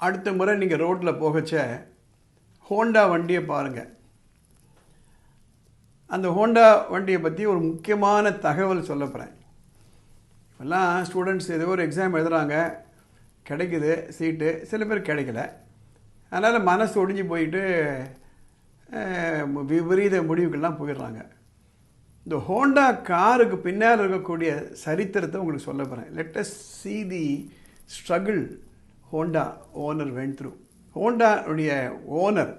அடுத்த முறை நீங்கள் ரோட்டில் போகச்ச ஹோண்டா வண்டியை பாருங்கள். அந்த ஹோண்டா வண்டியை பற்றி ஒரு முக்கியமான தகவல் சொல்ல போகிறேன். இப்போல்லாம் ஸ்டூடெண்ட்ஸ் ஏதோ ஒரு எக்ஸாம் எழுதுகிறாங்க, கிடைக்குது சீட்டு, சில பேர் கிடைக்கல. அதனால் மனசு ஒடிஞ்சு போயிட்டு விபரீத முடிவுக்கெல்லாம் போயிடுறாங்க. இந்த ஹோண்டா காருக்கு பின்னால் இருக்கக்கூடிய சரித்திரத்தை உங்களுக்கு சொல்ல போகிறேன். Let us see the struggle Honda owner went through. Honda உடைய ஓனர்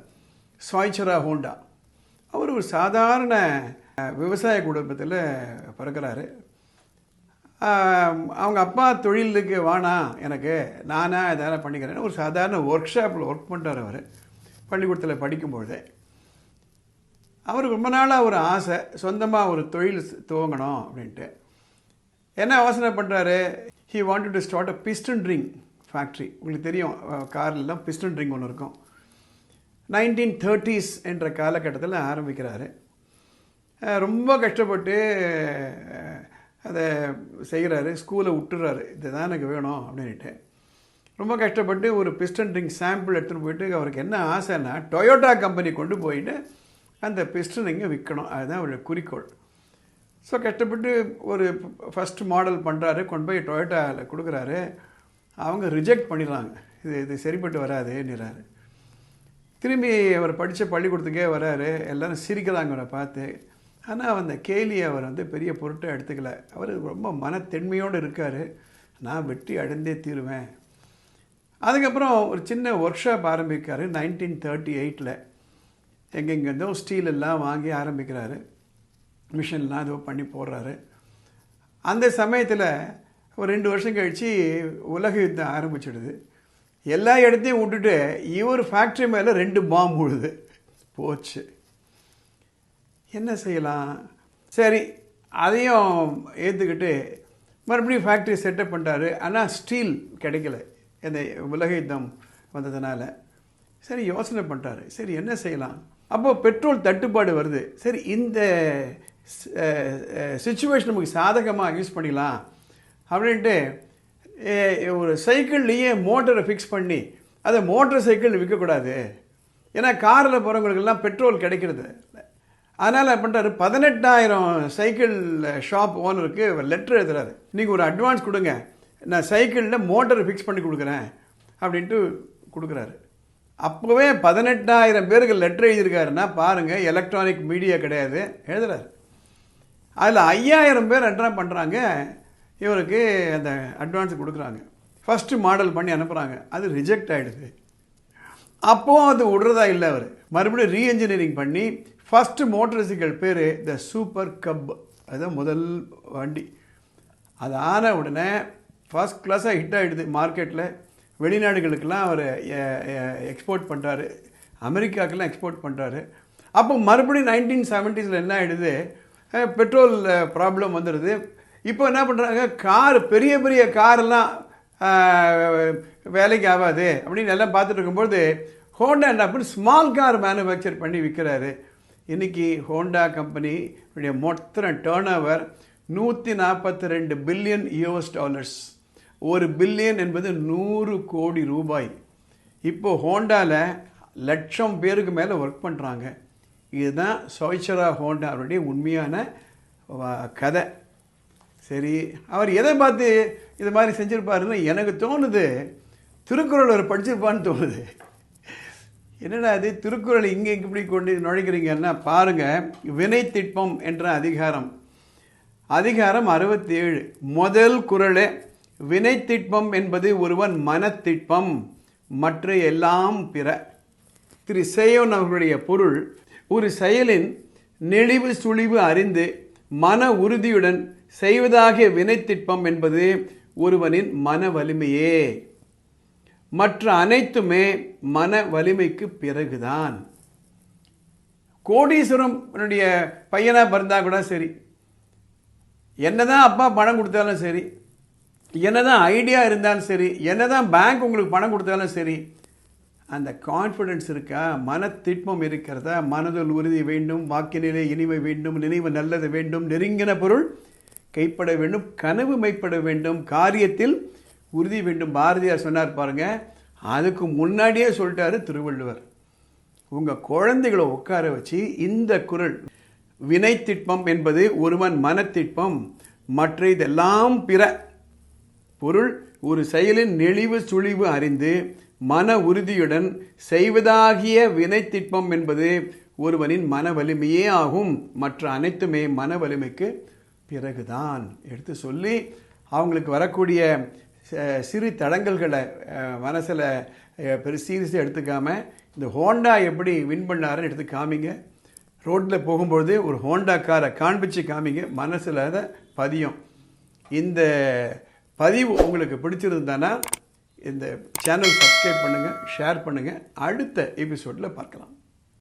சாய்ச்சரா ஹோண்டா, அவர் ஒரு சாதாரண விவசாய குடும்பத்தில் பிறக்கிறாரு. அவங்க அப்பா தொழிலுக்கு வானா எனக்கு நானாக எதாவது பண்ணிக்கிறேன்னு ஒரு சாதாரண ஒர்க் ஷாப்பில் ஒர்க் பண்ணுறார். அவர் பள்ளிக்கூடத்தில் படிக்கும்பொழுதே அவருக்கு ரொம்ப நாளாக ஒரு ஆசை, சொந்தமாக ஒரு தொழில் துவங்கணும் அப்படின்ட்டு. என்ன யோசனை பண்ணுறாரு? He wanted to start a piston ring factory. உங்களுக்கு தெரியும், கார்லாம் பிஸ்டன் ரிங் ஒன்று இருக்கும். 1930s என்ற காலகட்டத்தில் ஆரம்பிக்கிறாரு. ரொம்ப கஷ்டப்பட்டு அதை செய்கிறாரு. ஸ்கூலை விட்டுறாரு, இதுதான் எனக்கு வேணும் அப்படின்ட்டு. ரொம்ப கஷ்டப்பட்டு ஒரு பிஸ்டன் ரிங் சாம்பிள் எடுத்துகிட்டு போயிட்டு, அவருக்கு என்ன ஆசைன்னா டொயோட்டா கம்பெனி கொண்டு போயிட்டு அந்த பிஸ்டன் ரிங்கை விற்கணும், அதுதான் அவருடைய குறிக்கோள். ஸோ கஷ்டப்பட்டு ஒரு ஃபஸ்ட் மாடல் பண்ணுறாரு, கொண்டு போய் டொயோட்டாவில் கொடுக்குறாரு. அவங்க ரிஜெக்ட் பண்ணிடுறாங்க, இது சரிப்பட்டு வராதுன்னுறாரு. திரும்பி அவர் படித்த பள்ளிக்கூடத்துக்கே வராரு, எல்லோரும் சிரிக்கிறாங்க அவரை பார்த்து. ஆனால் அந்த கேலியை அவர் பெரிய பொருட்டை எடுத்துக்கல. அவர் ரொம்ப மனத்தென்மையோடு இருக்கார், நான் வெற்றி அடைந்தே தீருவேன். அதுக்கப்புறம் ஒரு சின்ன ஒர்க் ஷாப் ஆரம்பிக்கார் 1938. எங்கெங்கேருந்தோ ஸ்டீல் எல்லாம் வாங்கி ஆரம்பிக்கிறாரு, மிஷின்லாம் ஏதோ பண்ணி போடுறாரு. அந்த சமயத்தில் ஒரு 2 வருஷம் கழித்து உலக யுத்தம் ஆரம்பிச்சிடுது. எல்லா இடத்தையும் விட்டுட்டு இவர் ஃபேக்ட்ரி மேலே 2 பாம்பு விழுது. போச்சு, என்ன செய்யலாம்? சரி, அதையும் ஏற்றுக்கிட்டு மறுபடியும் ஃபேக்ட்ரி செட்டப் பண்ணுறாரு. ஆனால் ஸ்டீல் கிடைக்கல இந்த உலக யுத்தம் வந்ததுனால. சரி, யோசனை பண்ணுறாரு, சரி என்ன செய்யலாம்? அப்போது பெட்ரோல் தட்டுப்பாடு வருது. சரி, இந்த சிச்சுவேஷன் நமக்கு சாதகமாக யூஸ் பண்ணிக்கலாம் அப்படின்ட்டு ஒரு சைக்கிள்லேயே மோட்டரை ஃபிக்ஸ் பண்ணி அதை மோட்டர் சைக்கிள் விற்கக்கூடாது, ஏன்னா காரில் போகிறவங்களுக்கெல்லாம் பெட்ரோல் கிடைக்கிறது. அதனால் என்ன பண்ணுறாரு, 18,000 சைக்கிள் ஷாப் ஓனருக்கு லெட்டர் எழுதுறாரு. நீங்கள் ஒரு அட்வான்ஸ் கொடுங்க, நான் சைக்கிளில் மோட்டரை ஃபிக்ஸ் பண்ணி கொடுக்குறேன் அப்படின்ட்டு கொடுக்குறாரு. அப்போவே 18,000 பேருக்கு லெட்டர் எழுதியிருக்காருன்னா பாருங்கள், எலக்ட்ரானிக் மீடியா கிடையாது, எழுதுறாரு. அதில் 5,000 பேர் என்ன பண்ணுறாங்க, இவருக்கு அந்த அட்வான்ஸ் கொடுக்குறாங்க. ஃபஸ்ட்டு மாடல் பண்ணி அனுப்புகிறாங்க, அது ரிஜெக்ட் ஆகிடுது. அப்போவும் அது விடுறதா இல்லை. அவர் மறுபடியும் ரீஎன்ஜினியரிங் பண்ணி ஃபஸ்ட்டு மோட்டர் சைக்கிள் பேர் த சூப்பர் கப், அதுதான் முதல் வண்டி. அது ஆன உடனே ஃபஸ்ட் கிளாஸாக ஹிட் ஆகிடுது மார்க்கெட்டில். வெளிநாடுகளுக்கெல்லாம் அவர் எக்ஸ்போர்ட் பண்ணுறாரு, அமெரிக்காக்கெல்லாம் எக்ஸ்போர்ட் பண்ணுறாரு. அப்போ மறுபடியும் 1970s என்ன ஆகிடுது, பெட்ரோல் ப்ராப்ளம் வந்துடுது. இப்போ என்ன பண்ணுறாங்க, கார் பெரிய பெரிய காரெல்லாம் வேலைக்கு ஆகாது அப்படின்னு எல்லாம் பார்த்துட்டு இருக்கும்போது ஹோண்டா என்ன பண்ணி ஸ்மால் கார் மேனுஃபேக்சர் பண்ணி விற்கிறாரு. இன்றைக்கி ஹோண்டா கம்பெனி மொத்த டேர்ன் ஓவர் $142 பில்லியன். 1 பில்லியன் என்பது 100 கோடி ரூபாய். இப்போது ஹோண்டாவில் 1,00,000 பேருக்கு மேலே ஒர்க் பண்ணுறாங்க. இதுதான் சோய்ச்சரா ஹோண்டா அவருடைய உண்மையான கதை. சரி, அவர் எதை பார்த்து இது மாதிரி செஞ்சுருப்பாருன்னு எனக்கு தோணுது, திருக்குறள் அவர் படிச்சிருப்பான்னு தோணுது. என்னடா அது திருக்குறள் இங்கே இப்படி கொண்டு நுழைக்கிறீங்கன்னா பாருங்கள், வினைத்திட்பம் என்ற அதிகாரம் 67 முதல் குறளே, வினைத்திட்பம் என்பது ஒருவன் மனத்திட்பம் மற்ற எல்லாம் பிற. திரு சேயோன் அவர்களுடைய பொருள், ஒரு செயலின் நெளிவு சுழிவு அறிந்து மன உறுதியுடன் செய்வதாகிய வினைத்திட்பம் என்பது ஒருவனின் மன வலிமையே. மற்ற அனைத்துமே மன வலிமைக்கு பிறகுதான். கோடீஸ்வரனுடைய பையனாக பிறந்தா கூட சரி, என்னதான் அப்பா பணம் கொடுத்தாலும் சரி, என்னதான் ஐடியா இருந்தாலும் சரி, என்னதான் பேங்க் உங்களுக்கு பணம் கொடுத்தாலும் சரி, அந்த கான்ஃபிடென்ஸ் இருக்கா, மனத்திட்பம் இருக்கிறதா? மனதில் உறுதி வேண்டும், வாக்கினிலே இனிமை வேண்டும், நினைவு நல்லது வேண்டும், நெருங்கின பொருள் கைப்பட வேண்டும், கனவு மெய்ப்பட வேண்டும், காரியத்தில் உறுதி வேண்டும். பாரதியார் சொன்னார் பாருங்க, அதுக்கு முன்னாடியே சொல்லிட்டாரு திருவள்ளுவர். உங்கள் குழந்தைகளை உட்கார வச்சு இந்த குறள், வினைத்திட்பம் என்பது ஒருவன் மனத்திட்பம், மற்ற இதெல்லாம் பிற. பொருள், ஒரு செயலின் நெளிவு சுழிவு அறிந்து மன உறுதியுடன் செய்வதாகிய வினைத்திட்பம் என்பது ஒருவனின் மன வலிமையே ஆகும், மற்ற அனைத்துமே மன வலிமைக்கு பிறகுதான் எடுத்து சொல்லி அவங்களுக்கு வரக்கூடிய சிறு தடங்கல்களை மனசில் சீரியஸாக எடுத்துக்காமல் இந்த ஹோண்டா எப்படி வின் பண்ணாருன்னு எடுத்து காமிங்க. ரோட்டில் போகும்பொழுது ஒரு ஹோண்டா காரை காண்பிச்சு காமிங்க, மனசில் அதை பதியும். இந்த பதிவு உங்களுக்கு பிடிச்சிருந்தானா இந்த சேனல் சப்ஸ்கிரைப் பண்ணுங்கள், ஷேர் பண்ணுங்கள். அடுத்த எபிசோடில் பார்க்கலாம்.